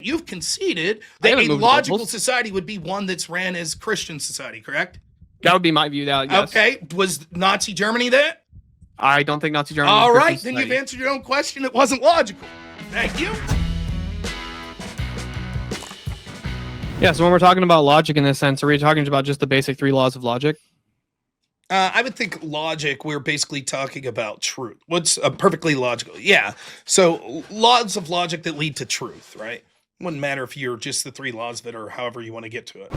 You've conceded that a logical society would be one that's ran as Christian society, correct? That would be my view. That yes. Okay. Was Nazi Germany that? I don't think Nazi Germany. All right, then you've answered your own question. It wasn't logical. Thank you. Yeah, so when we're talking about logic in this sense, are we talking about just the basic 3 laws of logic? I would think logic, we're basically talking about truth. What's perfectly logical? Yeah. So laws of logic that lead to truth, right? Wouldn't matter if you're just the 3 laws of it or however you want to get to it.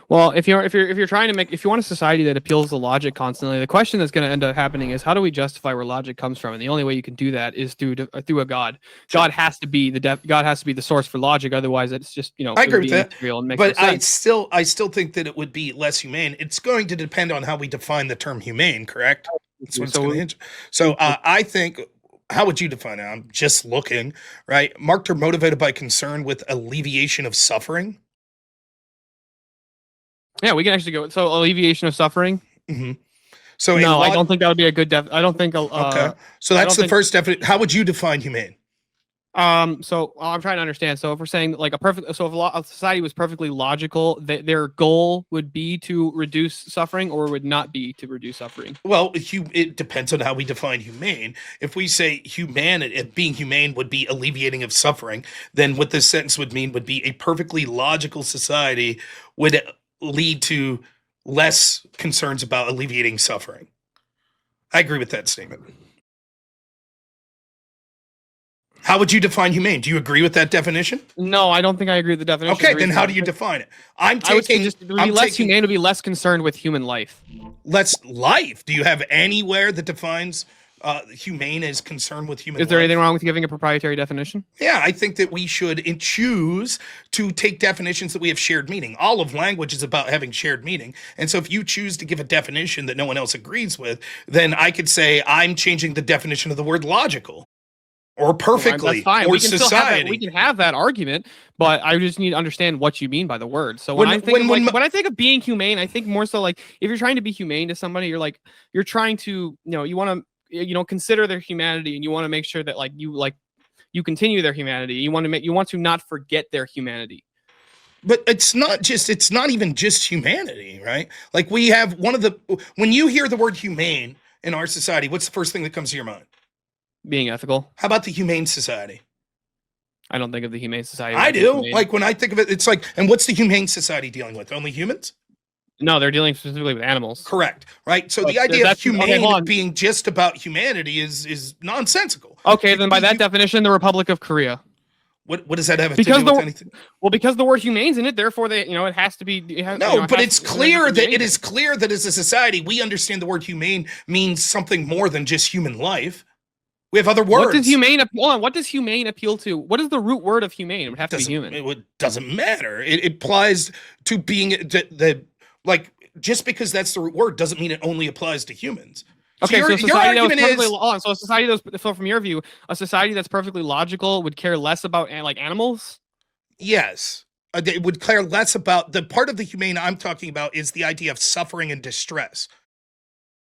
Well, if you're trying to if you want a society that appeals to logic constantly, the question that's going to end up happening is how do we justify where logic comes from? And the only way you can do that is through a God. Sure. God has to be the source for logic. Otherwise, it's just I agree with that. But I still think that it would be less humane. It's going to depend on how we define the term humane. Correct. That's what it's going to hinge. So I think. How would you define it? I'm just looking, right? Marked or motivated by concern with alleviation of suffering. Yeah, we can actually go. So alleviation of suffering. Mm-hmm. So no, I don't think that would be a good I don't think. Okay. So that's the first definition. How would you define humane? So I'm trying to understand. So if we're saying like if a society was perfectly logical, their goal would be to reduce suffering, or would not be to reduce suffering. Well, it depends on how we define humane. If we say being humane would be alleviating of suffering, then what this sentence would mean would be a perfectly logical society would lead to less concerns about alleviating suffering. I agree with that statement. How would you define humane? Do you agree with that definition? No, I don't think I agree with the definition. Okay, then how do you define it? Less humane to be less concerned with human life. Less life? Do you have anywhere that defines humane as concerned with human life? Is there anything wrong with giving a proprietary definition? Yeah, I think that we should choose to take definitions that we have shared meaning. All of language is about having shared meaning. And so if you choose to give a definition that no one else agrees with, then I could say I'm changing the definition of the word logical. Or perfectly, that's fine. Or we can society. We can have that argument, but I just need to understand what you mean by the word. So when I think of being humane, I think more so like if you're trying to be humane to somebody, you're trying to, you want to, consider their humanity, and you want to make sure that you continue their humanity. You want to not forget their humanity. But it's not even just humanity, right? Like we have when you hear the word humane in our society, what's the first thing that comes to your mind? Being ethical. How about the Humane Society? I don't think of the Humane Society. I do. Like when I think of it, it's like, and what's the Humane Society dealing with? Only humans? No, they're dealing specifically with animals. Correct. Right. So the idea of humane being just about humanity is nonsensical. Okay, then by that definition, the Republic of Korea. What does that have to do with anything? Well, because the word humane's in it, therefore it has to be. But it's clear that as a society we understand the word humane means something more than just human life. We have other words. What does humane appeal to? What is the root word of humane? It would have to be human. It doesn't matter. It applies to being just because that's the root word doesn't mean it only applies to humans. Okay, so a society so from your view, a society that's perfectly logical would care less about animals? Yes. They would care less about the part of the humane I'm talking about is the idea of suffering and distress.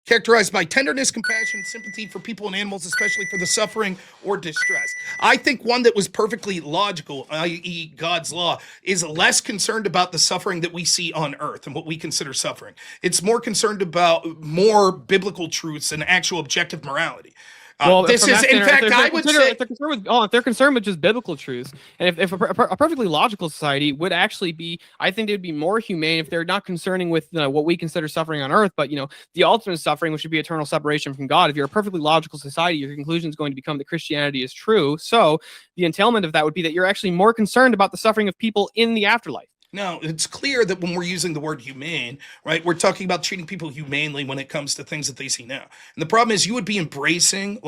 Characterized by tenderness, compassion, sympathy for people and animals, especially for the suffering or distress. I think one that was perfectly logical, i.e. God's law, is less concerned about the suffering that we see on earth and what we consider suffering. It's more concerned about more biblical truths and actual objective morality. If they're concerned with just biblical truths, and if a perfectly logical society would actually be, I think they would be more humane if they're not concerning with what we consider suffering on earth, but the ultimate suffering, which would be eternal separation from God. If you're a perfectly logical society, your conclusion is going to become that Christianity is true. So the entailment of that would be that you're actually more concerned about the suffering of people in the afterlife. No, it's clear that when we're using the word humane, right, we're talking about treating people humanely when it comes to things that they see now. And the problem is you would be embracing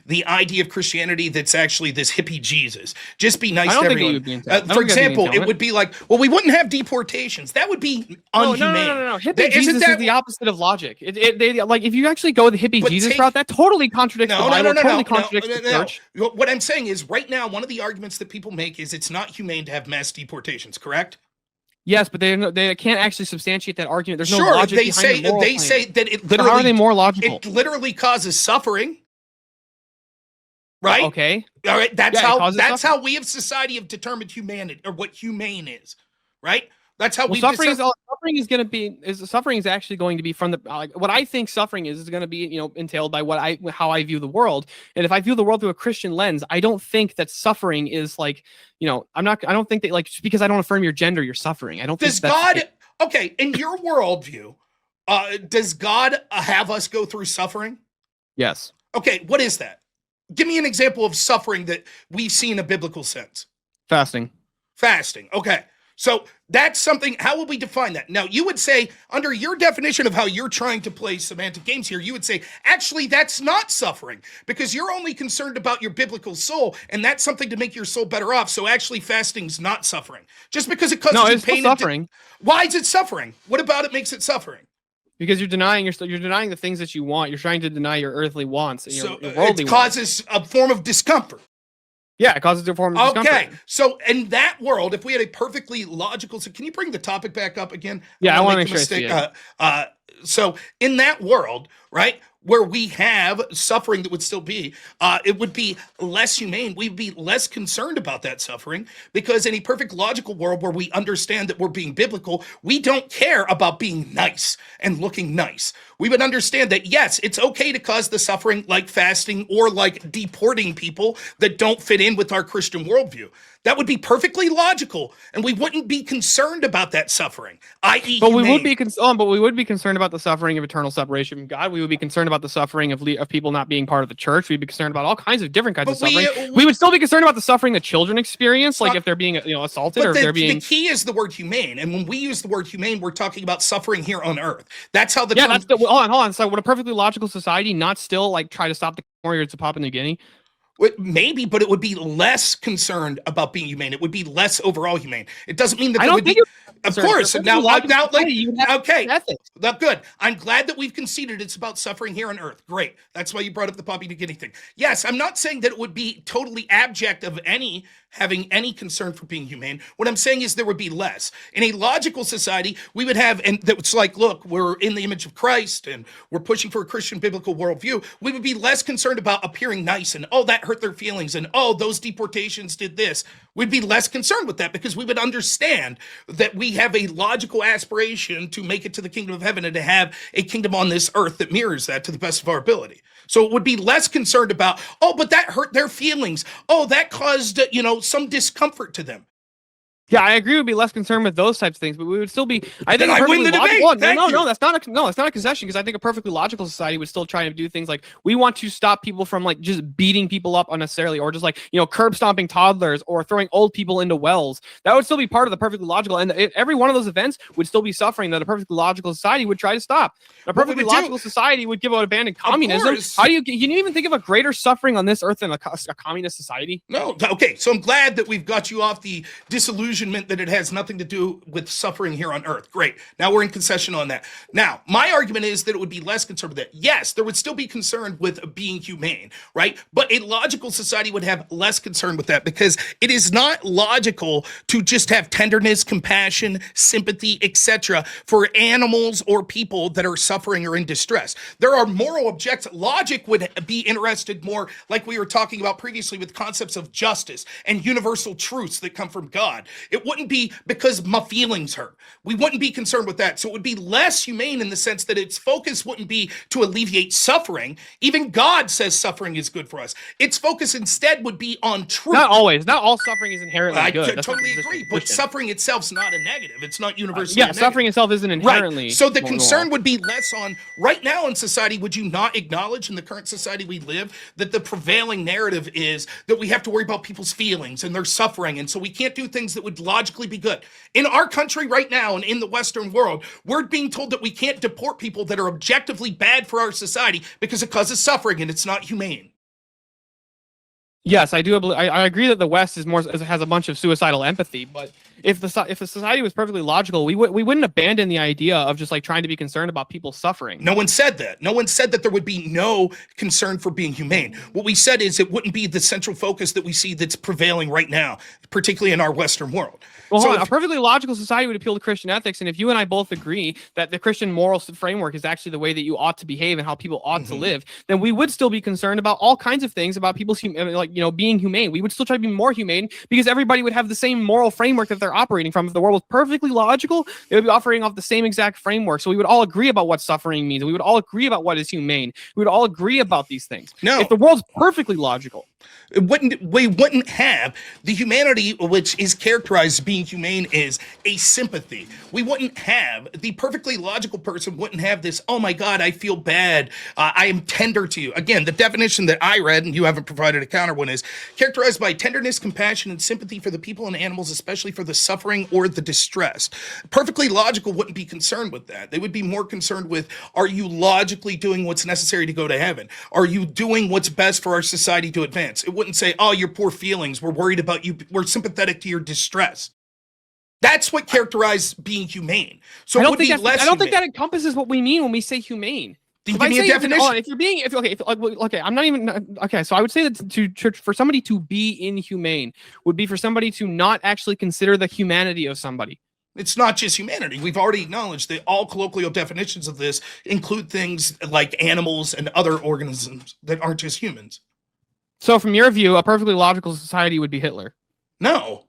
the idea of Christianity that's actually this hippie Jesus. Just be nice to everyone. For example, it would be like, well, we wouldn't have deportations. That would be unhumane. No. Hippie Jesus is the opposite of logic. If you actually go the hippie Jesus route, that totally contradicts the Bible. Totally contradicts the church. What I'm saying is right now, one of the arguments that people make is it's not humane to have mass deportations, correct? Yes, but they can't actually substantiate that argument. There's no logic behind the moral claim. Say that it literally. How are they more logical? It literally causes suffering. right? Okay. All right, that's Yeah, it causes how suffering. we of society have determined humanity, or what humane is, right? That's how Well, we've suffering determined. suffering is actually going to be from the what I think suffering is going to be, entailed by how I view the world. And if I view the world through a Christian lens, I don't think that suffering is like, I don't think that, like, just because I don't affirm your gender, you're suffering. I don't think Does that's the God, case. okay, in your worldview, does God have us go through suffering? Yes. Okay, what is that? Give me an example of suffering that we see in a biblical sense. Fasting. Fasting. Okay. So that's something. How will we define that? Now, you would say, under your definition of how you're trying to play semantic games here, you would say, actually, that's not suffering because you're only concerned about your biblical soul, and that's something to make your soul better off. So actually, fasting's not suffering. Just because it causes No, you it's still pain. suffering. Why is it suffering? What about it makes it suffering? Because you're denying the things that you want. You're trying to deny your earthly wants and So your worldly it wants. causes a form of discomfort. Yeah, it causes a form of discomfort. Okay, so in that world, if we had a perfectly logical, so can you bring the topic back up again? Yeah, I want to make make sure I see mistake. it. So in that world, right, where we have suffering that would still be, it would be less humane. We'd be less concerned about that suffering because in a perfect logical world where we understand that we're being biblical, we don't care about being nice and looking nice. We would understand that, yes, it's okay to cause the suffering like fasting or like deporting people that don't fit in with our Christian worldview. That would be perfectly logical, and we wouldn't be concerned about that suffering, i.e., But humane. we would be concerned about the suffering of eternal separation from God. We would be concerned about the suffering of people not being part of the church. We'd be concerned about all kinds of different kinds of suffering. We would still be concerned about the suffering that children experience, like if they're being assaulted or if they're being. The key is the word humane, and when we use the word humane, we're talking about suffering here on earth. That's how the hold on. So would a perfectly logical society not still like try to stop the warriors to Papua New Guinea? Maybe, but it would be less concerned about being humane. It would be less overall humane. It doesn't mean that there would be. Of course. Now, like, okay, good. I'm glad that we've conceded it's about suffering here on earth. Great. That's why you brought up the Papua New Guinea thing. Yes, I'm not saying that it would be totally abject of having any concern for being humane. What I'm saying is there would be less. In a logical society, we would have, and it's like, look, we're in the image of Christ and we're pushing for a Christian biblical worldview. We would be less concerned about appearing nice and, oh, that hurt their feelings and, oh, those deportations did this. We'd be less concerned with that because we would understand that we have a logical aspiration to make it to the kingdom of heaven and to have a kingdom on this earth that mirrors that to the best of our ability. So it would be less concerned about, oh, but that hurt their feelings. Oh, that caused, some discomfort to them. Yeah, I agree. We'd be less concerned with those types of things, but we would still be. I think I win the debate. No, that's not a concession because I think a perfectly logical society would still try to do things like we want to stop people from like just beating people up unnecessarily, or just like curb stomping toddlers or throwing old people into wells. That would still be part of the perfectly logical, and every one of those events would still be suffering that a perfectly logical society would try to stop. A perfectly logical society would give out abandoned communism. How do you even think of a greater suffering on this earth than a communist society? No. Okay, so I'm glad that we've got you off the disillusionment that it has nothing to do with suffering here on earth. Great. Now we're in concession on that. Now, my argument is that it would be less concerned with that. Yes, there would still be concerned with being humane, right? But a logical society would have less concern with that because it is not logical to just have tenderness, compassion, sympathy, etc. for animals or people that are suffering or in distress. There are moral objects. Logic would be interested more, like we were talking about previously, with concepts of justice and universal truths that come from God. It wouldn't be because my feelings hurt. We wouldn't be concerned with that. So it would be less humane in the sense that its focus wouldn't be to alleviate suffering. Even God says suffering is good for us. Its focus instead would be on truth. Not always. Not all suffering is inherently good. I totally agree. But suffering itself's not a negative. It's not universally negative. Suffering itself isn't inherently. Right. So the concern would be less on, right now in society, would you not acknowledge in the current society we live that the prevailing narrative is that we have to worry about people's feelings and their suffering, and so we can't do things that would logically be good. In our country right now and in the Western world, we're being told that we can't deport people that are objectively bad for our society because it causes suffering and it's not humane. Yes, I do. I agree that the West has a bunch of suicidal empathy, but if the society was perfectly logical, we wouldn't abandon the idea of just like trying to be concerned about people suffering. No one said that. No one said that there would be no concern for being humane. What we said is it wouldn't be the central focus that we see that's prevailing right now, particularly in our Western world. Well, So a perfectly logical society would appeal to Christian ethics, and if you and I both agree that the Christian moral framework is actually the way that you ought to behave and how people ought to live, then we would still be concerned about all kinds of things about people's being humane. We would still try to be more humane because everybody would have the same moral framework that they're operating from. If the world was perfectly logical, they would be operating off the same exact framework. So we would all agree about what suffering means. We would all agree about what is humane. We would all agree about these things. No. If the world's perfectly logical, we wouldn't have the humanity which is characterized as being humane is a sympathy. We wouldn't have the perfectly logical person wouldn't have this, oh my God, I feel bad. I am tender to you. Again, the definition that I read, and you haven't provided a counter one, is characterized by tenderness, compassion, and sympathy for the people and animals, especially for the suffering or the distressed. Perfectly logical wouldn't be concerned with that. They would be more concerned with, are you logically doing what's necessary to go to heaven? Are you doing what's best for our society to advance? It wouldn't say, oh, your poor feelings. We're worried about you. We're sympathetic to your distress. That's what characterized being humane. So I it don't would think be less I don't think that humane. encompasses what we mean when we say humane. Then give me a definition. I'm not even okay. So I would say that for somebody to be inhumane would be for somebody to not actually consider the humanity of somebody. It's not just humanity. We've already acknowledged that all colloquial definitions of this include things like animals and other organisms that aren't just humans. So from your view, a perfectly logical society would be Hitler. No.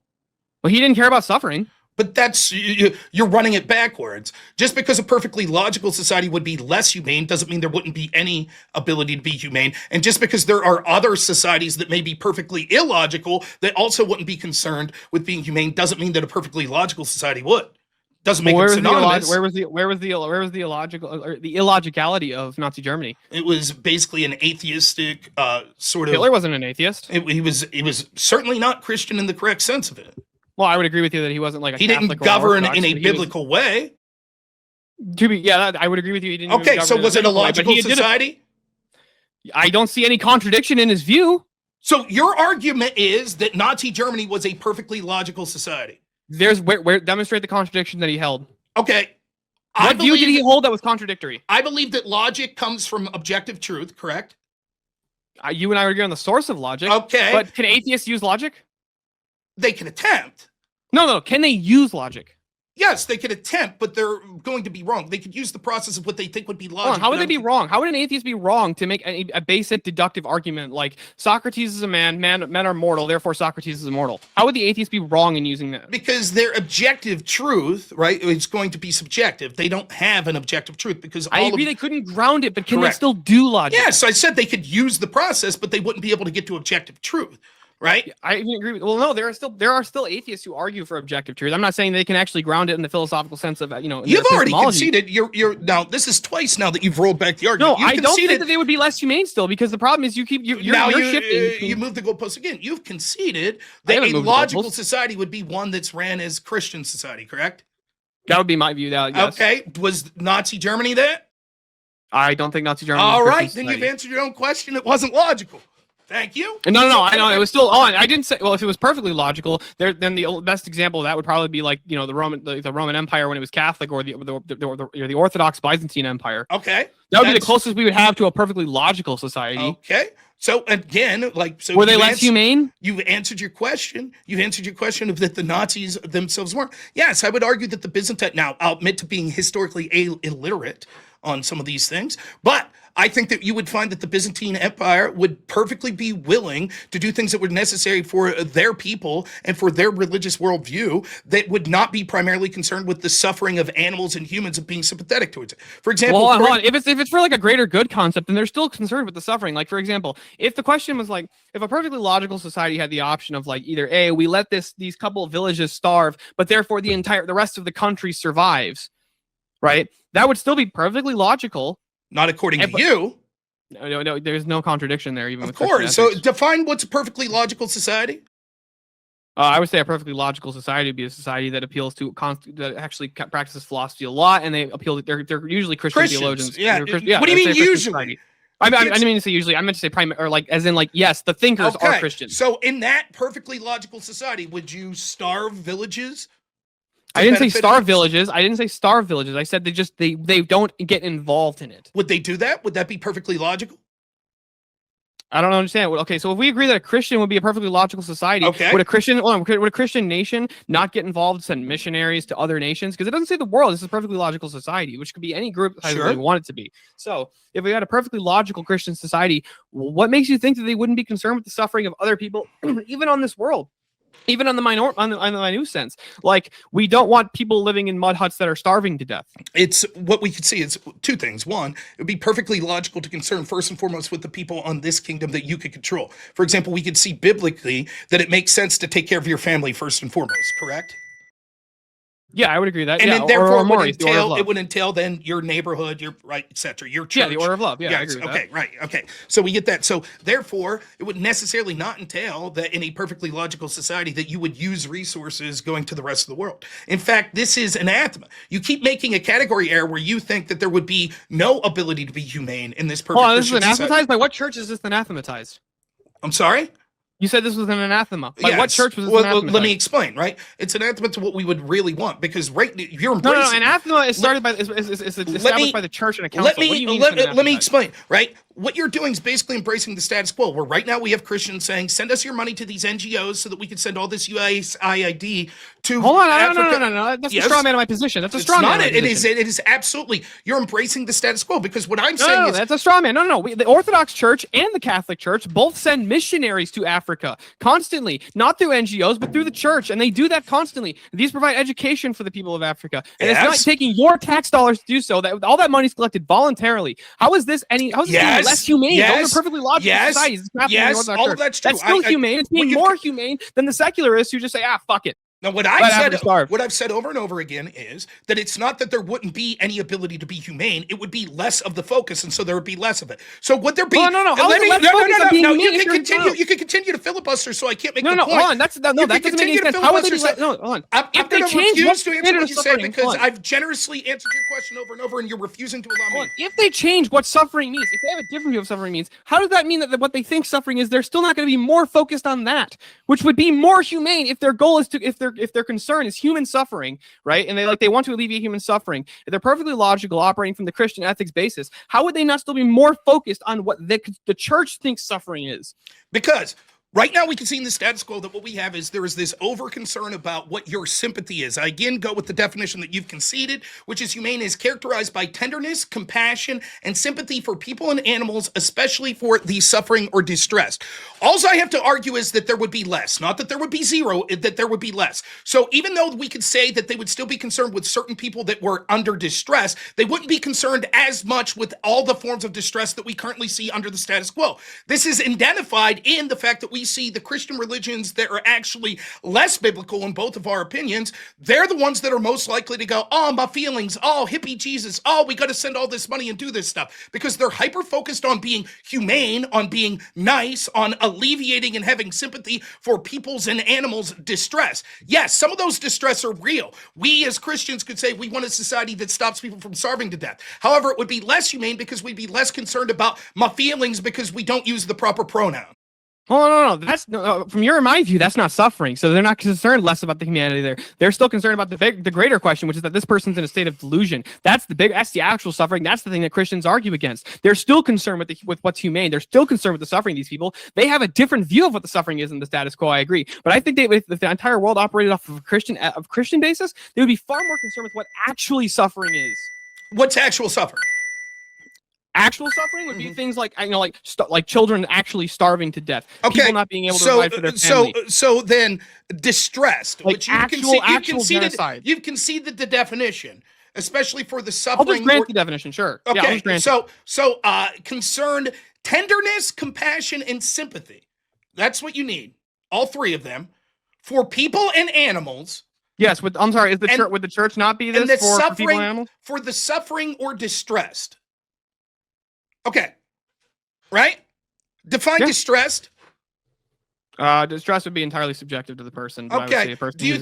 Well, he didn't care about suffering. But that's, you're running it backwards. Just because a perfectly logical society would be less humane doesn't mean there wouldn't be any ability to be humane. And just because there are other societies that may be perfectly illogical that also wouldn't be concerned with being humane doesn't mean that a perfectly logical society would. Doesn't make it synonymous. Where was the illogical or the illogicality of Nazi Germany? It was basically an atheistic sort of. Hitler wasn't an atheist. He was certainly not Christian in the correct sense of it. Well, I would agree with you that he wasn't like a he Catholic didn't govern or in a biblical way. I would agree with you. He didn't. Okay, so was it a logical society? I don't see any contradiction in his view. So your argument is that Nazi Germany was a perfectly logical society. There's where demonstrate the contradiction that he held. Okay. What view did he hold that was contradictory? I believe that logic comes from objective truth, correct? You and I would agree on the source of logic. Okay. But can atheists use logic? They can attempt. No. Can they use logic? Yes, they could attempt, but they're going to be wrong. They could use the process of what they think would be logic. How would they be wrong? How would an atheist be wrong to make a basic deductive argument like Socrates is a man, men are mortal, therefore Socrates is immortal? How would the atheist be wrong in using that? Because their objective truth, right, is going to be subjective. They don't have an objective truth because I agree they couldn't ground it, but can they still do logic? Yes, I said they could use the process, but they wouldn't be able to get to objective truth. Right? I even agree with. Well, no, there are still atheists who argue for objective truth. I'm not saying they can actually ground it in the philosophical sense of You've already conceded. You're now. This is twice now that you've rolled back the argument. No, I don't think that they would be less humane still because the problem is you're shifting. You move the goalpost again. You've conceded that a logical society would be one that's ran as Christian society. Correct? That would be my view. Yes. Okay. Was Nazi Germany that? I don't think Nazi Germany. All right, then you've answered your own question. It wasn't logical. Thank you. No, I know it was still on. I didn't say. Well, if it was perfectly logical, then the best example of that would probably be like the Roman Empire when it was Catholic, or the Orthodox Byzantine Empire. Okay, that would be the closest we would have to a perfectly logical society. Okay, so again, were they less humane? You've answered your question. You've answered your question of that the Nazis themselves weren't. Yes, I would argue that the Byzantine. Now, I'll admit to being historically illiterate on some of these things, but I think that you would find that the Byzantine Empire would perfectly be willing to do things that were necessary for their people and for their religious worldview that would not be primarily concerned with the suffering of animals and humans and being sympathetic towards it. For example, hold on. If it's for like a greater good concept, then they're still concerned with the suffering. Like, for example, if the question was like, if a perfectly logical society had the option of like either A, we let these couple of villages starve, but therefore the rest of the country survives, right? That would still be perfectly logical. Not according to you. No, there's no contradiction there. Even of course. So define what's a perfectly logical society. I would say a perfectly logical society would be a society that appeals to that actually practices philosophy a lot, and they appeal to they're usually Christian theologians. Yeah. What do you mean usually? I didn't mean to say usually. I meant to say primary, or like as in like yes, the thinkers are Christians. So in that perfectly logical society, would you starve villages? I didn't say starve villages. I didn't say starve villages. I said they don't get involved in it. Would they do that? Would that be perfectly logical? I don't understand. Okay, so if we agree that a Christian would be a perfectly logical society, would a Christian nation not get involved, send missionaries to other nations? Because it doesn't say the world. This is a perfectly logical society, which could be any group that we want it to be. So if we had a perfectly logical Christian society, what makes you think that they wouldn't be concerned with the suffering of other people, even on this world? Even on the minute sense, like we don't want people living in mud huts that are starving to death. It's what we could see is two things. One, it would be perfectly logical to concern first and foremost with the people on this kingdom that you could control. For example, we could see biblically that it makes sense to take care of your family first and foremost, correct? Yeah, I would agree with that. And yeah, then therefore it would entail then your neighborhood, your right, etc. Your church. Yeah, the order of love. Yeah, I agree with okay, that. Right. Okay. So we get that. So therefore, it would necessarily not entail that in a perfectly logical society that you would use resources going to the rest of the world. In fact, this is anathema. You keep making a category error where you think that there would be no ability to be humane in this perfect This is anathematized? By what church is this anathematized? I'm sorry? You said this was an anathema. Like what church was this anathema? Let me explain, right? It's anathema to what we would really want because you're embracing. No, anathema is started by is established by the church and a council. Let me explain, right? What you're doing is basically embracing the status quo, where right now we have Christians saying, send us your money to these NGOs so that we can send all this USAID to Hold on, Africa. No. That's a straw man of my position. That's a straw man. It is absolutely, you're embracing the status quo because what I'm saying is. That's a straw man. No. The Orthodox Church and the Catholic Church both send missionaries to Africa constantly, not through NGOs, but through the church. And they do that constantly. These provide education for the people of Africa. And it's not taking your tax dollars to do so. That all that money is collected voluntarily. How is this less humane? Those are perfectly logical societies. All of that's true. That's still humane. It's being more humane than the secularists who just say, fuck it. Now, what I've said over and over again is that it's not that there wouldn't be any ability to be humane. It would be less of the focus, and so there would be less of it. So would there be? No. No. You can continue. You can continue to filibuster, so I can't make the point. Hold on. That doesn't make any sense. How would they do hold on. If they change what to answer what you say because I've generously answered your question over and over, and you're refusing to allow me. If they change what suffering means, if they have a different view of suffering means, how does that mean that what they think suffering is? They're still not going to be more focused on that, which would be more humane if their goal is to if their concern is human suffering, right? And they want to alleviate human suffering. If they're perfectly logical, operating from the Christian ethics basis, how would they not still be more focused on what the church thinks suffering is? Because right now we can see in the status quo that what we have is there is this over concern about what your sympathy is. I again go with the definition that you've conceded, which is humane is characterized by tenderness, compassion, and sympathy for people and animals, especially for the suffering or distressed. All I have to argue is that there would be less, not that there would be zero, that there would be less. So even though we could say that they would still be concerned with certain people that were under distress, they wouldn't be concerned as much with all the forms of distress that we currently see under the status quo. This is identified in the fact that we see the Christian religions that are actually less biblical in both of our opinions. They're the ones that are most likely to go, oh, my feelings, oh, hippie Jesus, oh, we got to send all this money and do this stuff, because they're hyper focused on being humane, on being nice, on alleviating and having sympathy for people's and animals' distress. Yes, some of those distress are real. We as Christians could say we want a society that stops people from starving to death. However, it would be less humane because we'd be less concerned about my feelings because we don't use the proper pronoun. Oh, no. That's from my view, that's not suffering. So they're not concerned less about the humanity there. They're still concerned about the greater question, which is that this person's in a state of delusion. That's the actual suffering. That's the thing that Christians argue against. They're still concerned with what's humane. They're still concerned with the suffering of these people. They have a different view of what the suffering is in the status quo. I agree. But I think if the entire world operated off of Christian basis, they would be far more concerned with what actually suffering is. What's actual suffering? Actual suffering would be things like like children actually starving to death, people not being able to provide for their family. So then distressed, like which actual genocide. You've conceded the definition, especially for the suffering. I'll just grant the definition, sure. Okay, concerned, tenderness, compassion, and sympathy. That's what you need. All three of them for people and animals. Yes, would the church not be this for people and animals? For the suffering or distressed. Okay, right? Define distressed. Distress would be entirely subjective to the person. Okay. I would say a person do you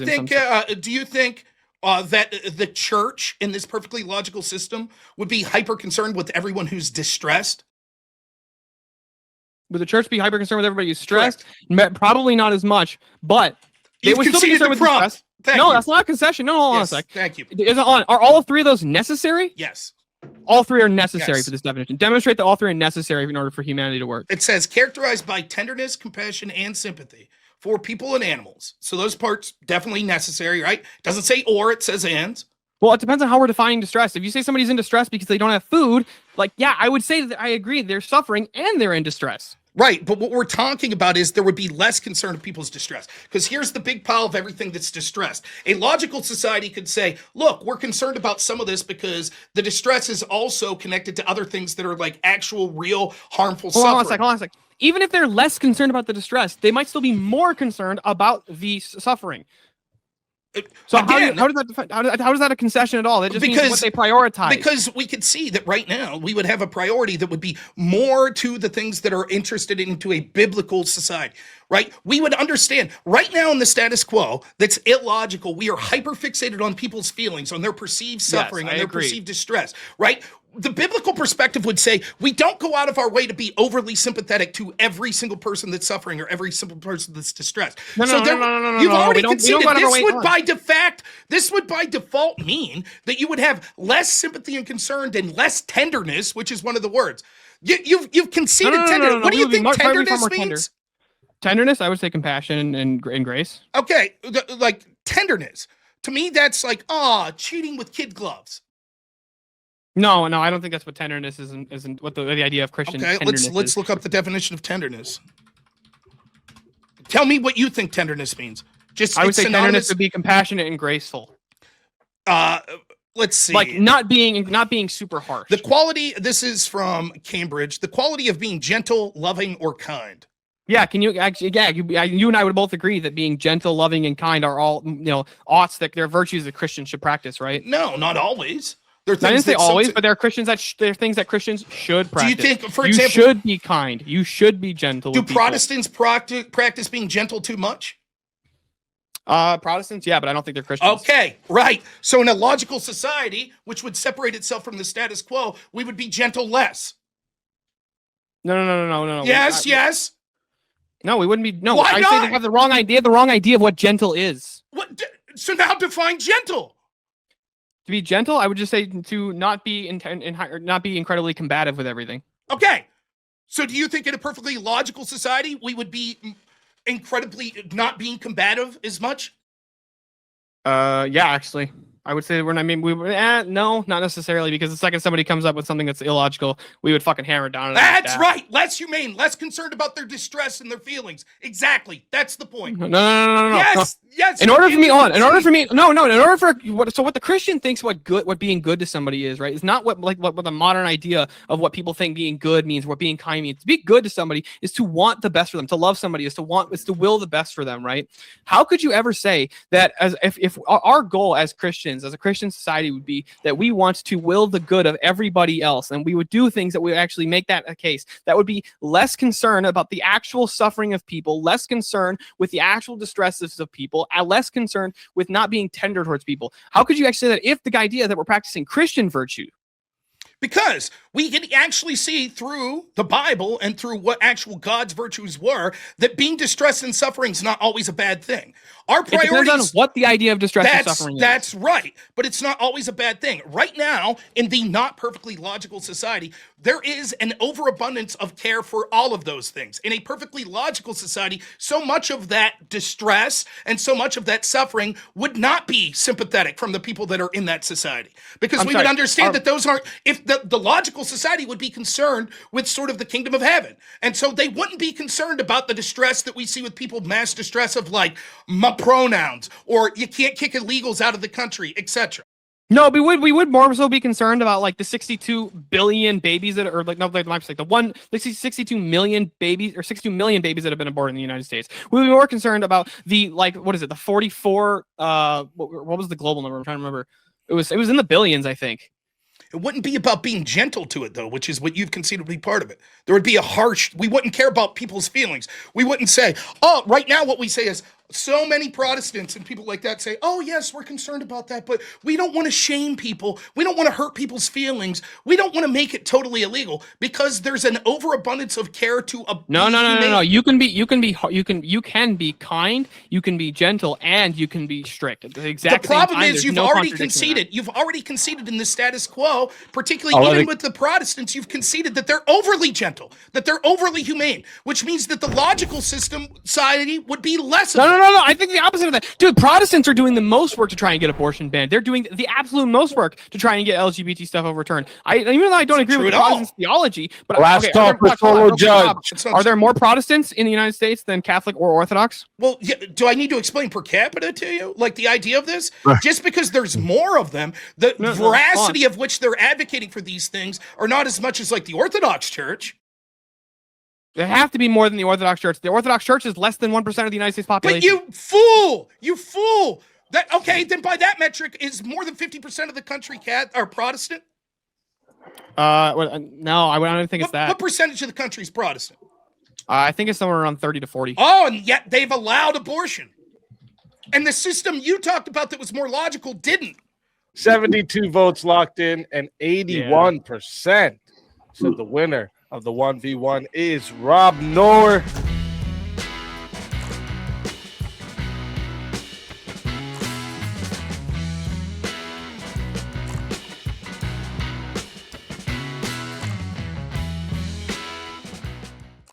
think that the church in this perfectly logical system would be hyper concerned with everyone who's distressed? Would the church be hyper concerned with everybody who's stressed? Probably not as much, but they You've would still be conceded concerned the with prompt. distress. Thank No, you. that's not a concession. No, hold on a Yes, sec. thank you. Is it on? Are all three of those necessary? Yes. All three are necessary Yes. for this definition. Demonstrate that all three are necessary in order for humanity to work. It says characterized by tenderness, compassion, and sympathy for people and animals. So those parts definitely necessary, right? Doesn't say or, it says and. Well, it depends on how we're defining distress. If you say somebody's in distress because they don't have food, like, yeah, I would say that I agree. They're suffering and they're in distress. Right, but what we're talking about is there would be less concern of people's distress. Because here's the big pile of everything that's distressed. A logical society could say, look, we're concerned about some of this because the distress is also connected to other things that are like actual, real, harmful suffering. Hold on a sec. Even if they're less concerned about the distress, they might still be more concerned about the suffering. So Again, how does that a concession at all? That just means what they prioritize. Because we could see that right now we would have a priority that would be more to the things that are interested into a biblical society, right? We would understand right now in the status quo that's illogical. We are hyper fixated on people's feelings, on their perceived suffering, on their perceived distress, right? The biblical perspective would say we don't go out of our way to be overly sympathetic to every single person that's suffering or every single person that's distressed. No. You've already conceded this would by default mean that you would have less sympathy and concern and less tenderness, which is one of the words. You've conceded tenderness. What do you think tenderness means? Tenderness, I would say compassion and grace. Okay, like tenderness. To me, that's like, cheating with kid gloves. No, I don't think that's what tenderness isn't what the idea of Christian tenderness let's look up the definition of tenderness. Tell me what you think tenderness means. I would say tenderness would be compassionate and graceful. Let's see. Like not being super harsh. The quality, this is from Cambridge, the quality of being gentle, loving, or kind. Yeah, can you actually? Yeah, you and I would both agree that being gentle, loving, and kind are all oughts that they're virtues that Christians should practice, right? No, not always. I didn't say always, but there are Christians there are things that Christians should practice. Do you think, for example, you should be kind? You should be gentle. Do Protestants practice being gentle too much? Protestants, yeah, but I don't think they're Christians. Okay, right. So in a logical society, which would separate itself from the status quo, we would be gentle less. No. Yes. No, we wouldn't be. No, Why I not? say they have the wrong idea. The wrong idea of what gentle is. What? So now define gentle. To be gentle, I would just say to not be not be incredibly combative with everything. Okay. So do you think in a perfectly logical society we would be incredibly not being combative as much? Yeah, actually. I would say no, not necessarily, because the second somebody comes up with something that's illogical, we would fucking hammer down on it. That's right. Less humane, less concerned about their distress and their feelings. Exactly. That's the point. No. Yes. In order for what the Christian thinks what being good to somebody is, right? It's not what the modern idea of what people think being good means, what being kind means. To be good to somebody is to want the best for them. To love somebody is to will the best for them, right? How could you ever say that if our goal as Christians, as a Christian society, would be that we want to will the good of everybody else, and we would do things that would actually make that a case, that would be less concern about the actual suffering of people, less concern with the actual distresses of people, and less concerned with not being tender towards people? How could you actually say that if the idea that we're practicing Christian virtue? Because we can actually see through the Bible and through what actual God's virtues were that being distressed and suffering is not always a bad thing. Our priorities, it depends on what the idea of distress and suffering is. That's right, but it's not always a bad thing. Right now, in the not perfectly logical society, there is an overabundance of care for all of those things. In a perfectly logical society, so much of that distress and so much of that suffering would not be sympathetic from the people that are in that society. Because we would understand that those aren't, if the logical society would be concerned with sort of the kingdom of heaven. And so they wouldn't be concerned about the distress that we see with people, mass distress of like pronouns, or you can't kick illegals out of the country, etc. No, we would more so be concerned about like the 62 billion babies that are the 62 million babies or 62 million babies that have been aborted in the United States. We would be more concerned about the the 44 what was the global number? I'm trying to remember. It was in the billions, I think. It wouldn't be about being gentle to it, though, which is what you've conceded to be part of it. There would be we wouldn't care about people's feelings. We wouldn't say, right now what we say is, So many Protestants and people like that say, oh, yes, we're concerned about that, but we don't want to shame people. We don't want to hurt people's feelings. We don't want to make it totally illegal because there's an overabundance of care to a No. You can be kind, you can be gentle, and you can be strict. At the exact The problem same time, is you've already conceded. You've already conceded in the status quo, particularly even with the Protestants, you've conceded that they're overly gentle, that they're overly humane, which means that the logical society would be less of No. I think the opposite of that. Dude, Protestants are doing the most work to try and get abortion banned. They're doing the absolute most work to try and get LGBT stuff overturned. Even though I don't agree with the Protestant theology, but last talk for solo judge. Are there more Protestants in the United States than Catholic or Orthodox? Well, yeah, do I need to explain per capita to you? Like the idea of this? Just because there's more of them, the veracity of which they're advocating for these things are not as much as like the Orthodox Church. There have to be more than the Orthodox Church. The Orthodox Church is less than 1% of the United States population. But you fool! Then by that metric, is more than 50% of the country Protestant? No, I don't think it's that. What percentage of the country is Protestant? I think it's somewhere around 30 to 40. Oh, and yet they've allowed abortion. And the system you talked about that was more logical didn't. 72 votes locked in, and 81% said the winner of the 1v1 is Rob Noer.